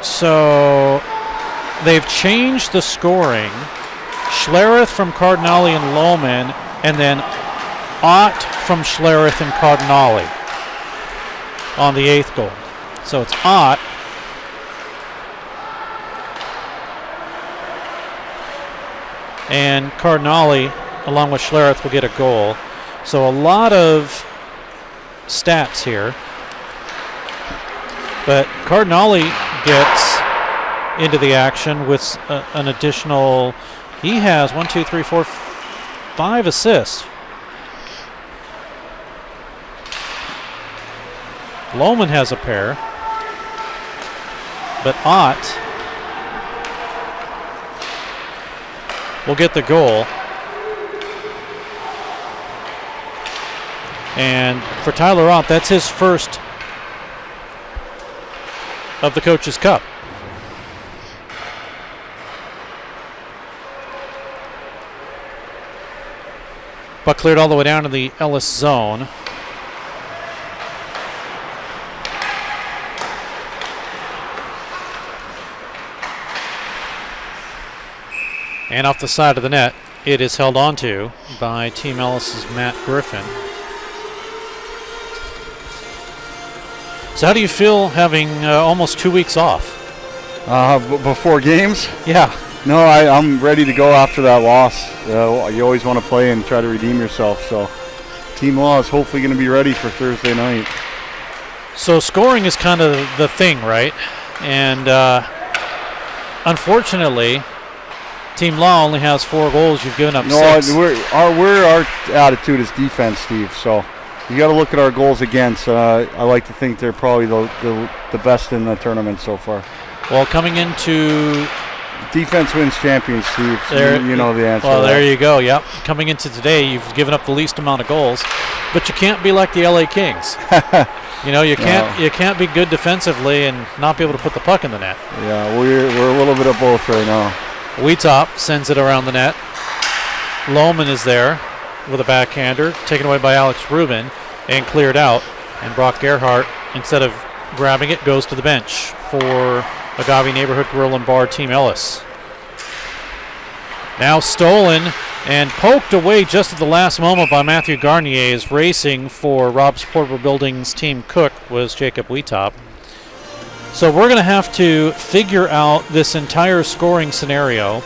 So they've changed the scoring. Schlereth from Cardinale and Lohman, and then Ott from Schlereth and Cardinale on the 8th goal. So it's Ott. And Cardinale, along with Schlereth, will get a goal. So a lot of stats here. But Cardinale gets into the action with an additional. He has 5 assists. Lohman has a pair. But Ott will get the goal. And for Tyler Ott, that's his first of the Coach's Cup. Puck cleared all the way down to the Ellis zone. And off the side of the net, it is held onto by Team Ellis's Matt Griffin. So how do you feel having almost 2 weeks off? Before games? Yeah. No, I'm ready to go after that loss. You always want to play and try to redeem yourself. So Team Law is hopefully going to be ready for Thursday night. So scoring is kind of the thing, right? And unfortunately, Team Law only has 4 goals. You've given up 6. Our attitude is defense, Steve. So you got to look at our goals against. I like to think they're probably the best in the tournament so far. Well, coming into defense wins champions, Steve. So you know the answer. Well, there you go. Yep. Coming into today, you've given up the least amount of goals, but you can't be like the LA Kings. You can't be good defensively and not be able to put the puck in the net. Yeah, we're a little bit of both right now. Wheatop sends it around the net. Lohman is there with a backhander, taken away by Alex Rubin and cleared out. And Brock Gerhardt, instead of grabbing it, goes to the bench for Agave Neighborhood Grill and Bar Team Ellis. Now stolen and poked away just at the last moment by Matthew Garnier's racing for Rob's Portable Buildings Team Cook was Jacob Wheatop. So we're going to have to figure out this entire scoring scenario.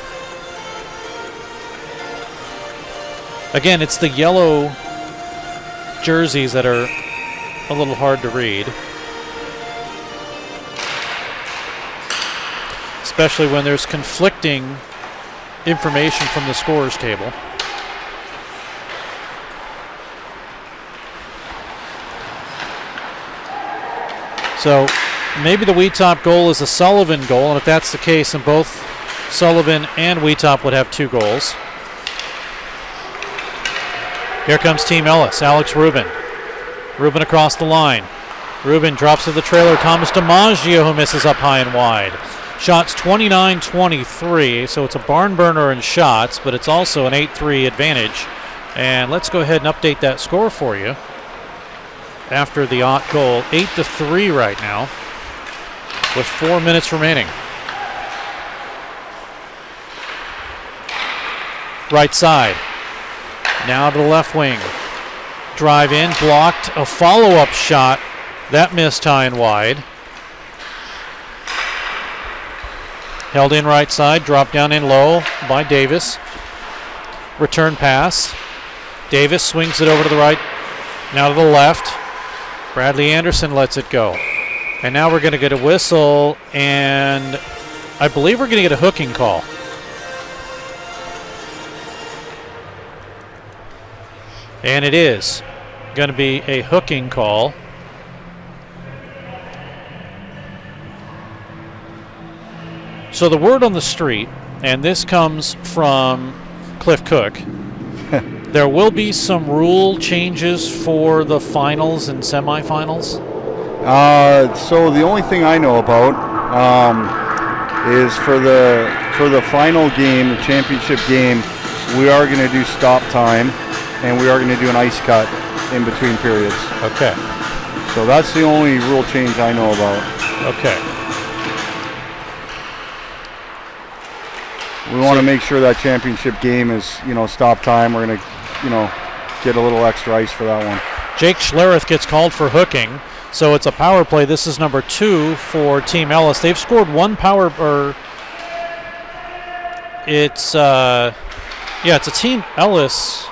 Again, it's the yellow jerseys that are a little hard to read, especially when there's conflicting information from the scorers table. So maybe the Wheatop goal is a Sullivan goal, and if that's the case, then both Sullivan and Wheatop would have 2 goals. Here comes Team Ellis, Alex Rubin. Rubin across the line. Rubin drops to the trailer. Thomas DiMaggio who misses up high and wide. Shots 29-23, so it's a barn burner in shots, but it's also an 8-3 advantage. And let's go ahead and update that score for you. After the Ott goal, 8-3 right now, with 4 minutes remaining. Right side. Now to the left wing. Drive in, blocked. A follow-up shot. That missed high and wide. Held in right side, dropped down in low by Davis. Return pass. Davis swings it over to the right Now to the left. Bradley Anderson lets it go. And now we're going to get a whistle, and I believe we're going to get a hooking call. And it is going to be a hooking call. So the word on the street, and this comes from Cliff Cook, there will be some rule changes for the finals and semifinals. So the only thing I know about is for the final game, the championship game, we are going to do stop time, and we are going to do an ice cut in between periods. Okay. So that's the only rule change I know about. Okay. We want to make sure that championship game is, stop time. We're going to, get a little extra ice for that one. Jake Schlereth gets called for hooking, so it's a power play. This is number 2 for Team Ellis. They've scored one power, it's a Team Ellis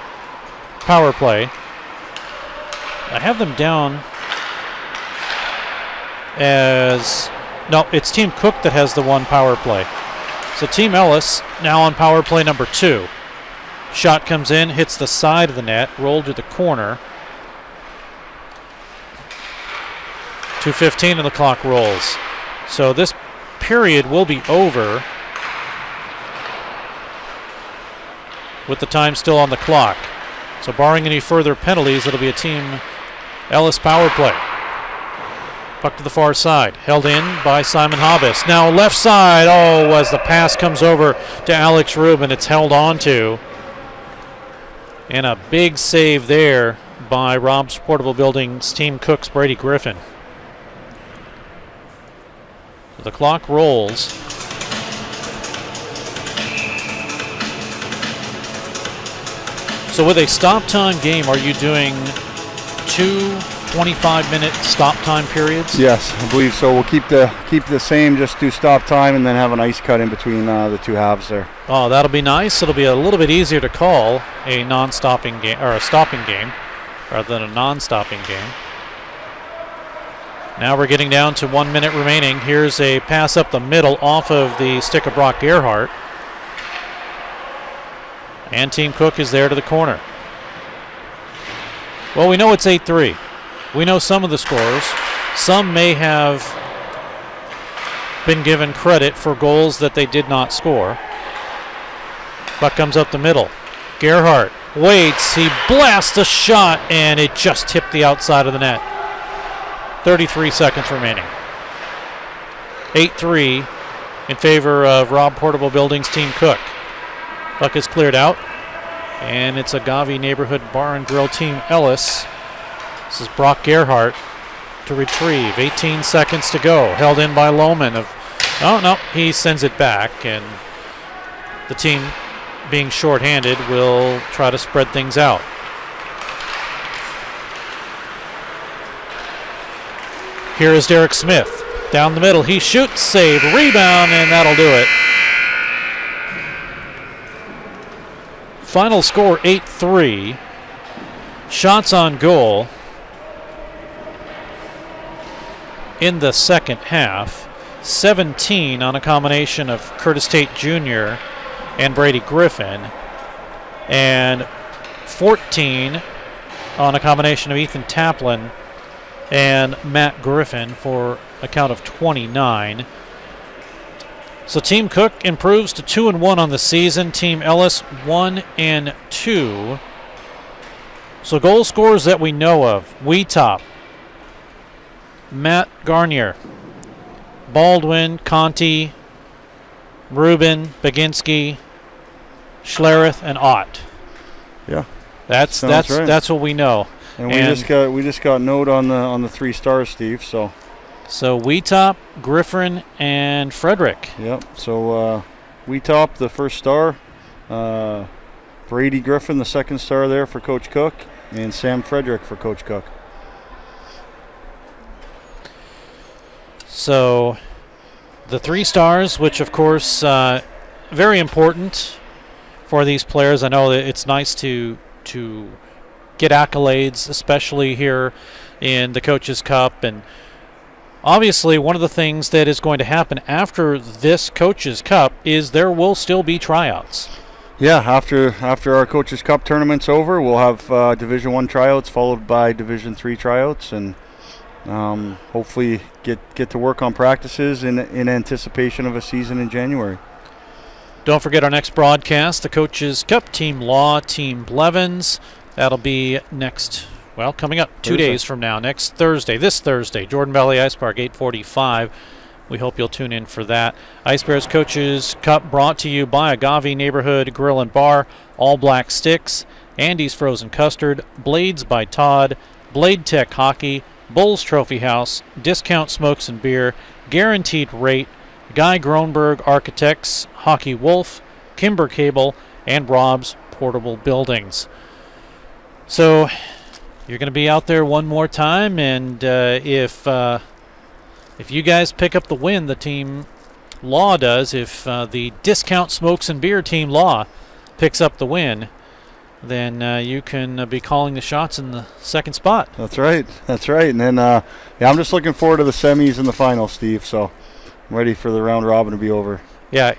power play. I have them down as, no, it's Team Cook that has the one power play. So Team Ellis now on power play number 2. Shot comes in, hits the side of the net, rolled to the corner. 2:15 and the clock rolls. So this period will be over with the time still on the clock. So barring any further penalties, it'll be a Team Ellis power play. Puck to the far side, held in by Simon Hobbs. Now left side, as the pass comes over to Alex Rubin, it's held on to. And a big save there by Rob's Portable Buildings Team Cook's Brady Griffin. The clock rolls. So with a stop time game, are you doing 2 25-minute stop time periods? Yes, I believe so. We'll keep the same, just do stop time and then have an ice cut in between the two halves there. Oh, that'll be nice. It'll be a little bit easier to call a non-stopping game or a stopping game rather than a non-stopping game. Now we're getting down to 1 minute remaining. Here's a pass up the middle off of the stick of Brock Gerhardt. And Team Cook is there to the corner. Well, we know it's 8-3. We know some of the scores. Some may have been given credit for goals that they did not score. Puck comes up the middle. Gerhardt waits. He blasts a shot, and it just tipped the outside of the net. 33 seconds remaining. 8-3 in favor of Rob Portable Buildings Team Cook. Puck is cleared out, and it's Agave Neighborhood Bar and Grill Team Ellis. This is Brock Gerhardt to retrieve. 18 seconds to go. Held in by Lohman. He sends it back, and the team, being shorthanded, will try to spread things out. Here is Derek Smith. Down the middle. He shoots, save, rebound, and that'll do it. Final score 8-3. Shots on goal in the second half. 17 on a combination of Curtis Tate Jr. and Brady Griffin. And 14 on a combination of Ethan Taplin and Matt Griffin for a count of 29. So Team Cook improves to 2-1 on the season. Team Ellis 1-2. So goal scorers that we know of: Wheatop, Matt Garnier, Baldwin, Conti, Rubin, Baginski, Schlereth, and Ott. Yeah, that's right. That's what we know. And we just got note on the 3 stars, Steve. So Wheatop, Griffin, and Frederick. Yep. So Wheatop, the first star. Brady Griffin, the second star there for Coach Cook, and Sam Frederick for Coach Cook. So the 3 stars, which of course very important for these players. I know that it's nice to get accolades, especially here in the Coaches Cup. And obviously, one of the things that is going to happen after this Coaches Cup is there will still be tryouts. Yeah, after our Coaches Cup tournament's over, we'll have Division I tryouts followed by Division III tryouts, and hopefully get to work on practices in anticipation of a season in January. Don't forget our next broadcast, the Coaches Cup, Team Law, Team Blevins. That'll be coming up 2 days from now, this Thursday, Jordan Valley Ice Park, 8:45. We hope you'll tune in for that. Ice Bears Coaches Cup brought to you by Agave Neighborhood Grill and Bar, All Black Sticks, Andy's Frozen Custard, Blades by Todd, Blade Tech Hockey, Bulls Trophy House, Discount Smokes and Beer, Guaranteed Rate, Guy Gronberg Architects, Hockey Wolf, Kimber Cable, and Rob's Portable Buildings. So you're going to be out there one more time, and if you guys pick up the win, the Team Law does, if the Discount Smokes and Beer Team Law picks up the win, then you can be calling the shots in the second spot. That's right. And then, I'm just looking forward to the semis and the finals, Steve. So I'm ready for the round robin to be over. Yeah,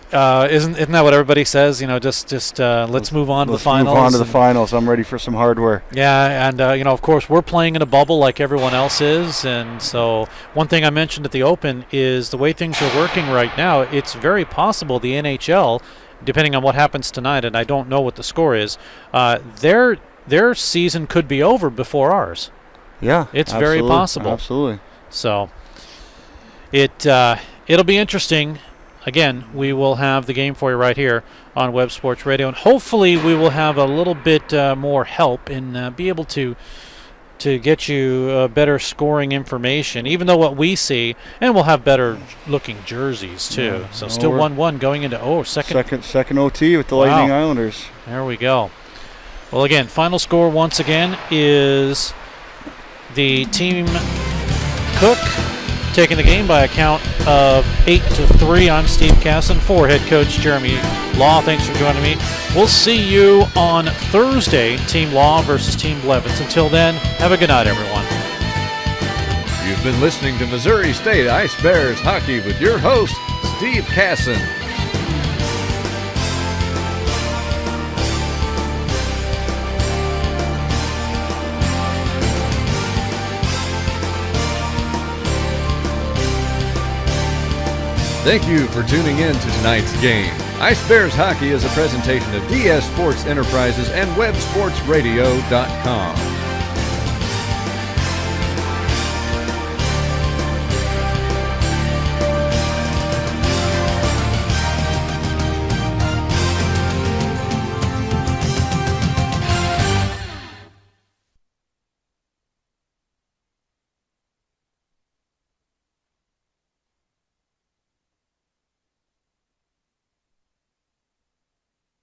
isn't that what everybody says? Let's move on to the finals. Move on to the finals. I'm ready for some hardware. Yeah, and of course, we're playing in a bubble like everyone else is, and so one thing I mentioned at the Open is the way things are working right now. It's very possible the NHL, depending on what happens tonight, and I don't know what the score is, their season could be over before ours. Yeah, it's very possible. Absolutely. So it'll be interesting. Again, we will have the game for you right here on Web Sports Radio, and hopefully we will have a little bit more help in be able to get you better scoring information, even though what we see, and we'll have better looking jerseys too. Yeah, so still 1-1 going into second OT with the Lightning Islanders. There we go. Well, again, final score once again is the Team Cook taking the game by a count of 8-3. I'm Steve Casson for head coach Jeremy Law. Thanks for joining me. We'll see you on Thursday, Team Law versus Team Blevins. Until then, have a good night, everyone. You've been listening to Missouri State Ice Bears Hockey with your host, Steve Casson. Thank you for tuning in to tonight's game. Ice Bears Hockey is a presentation of DS Sports Enterprises and WebSportsRadio.com.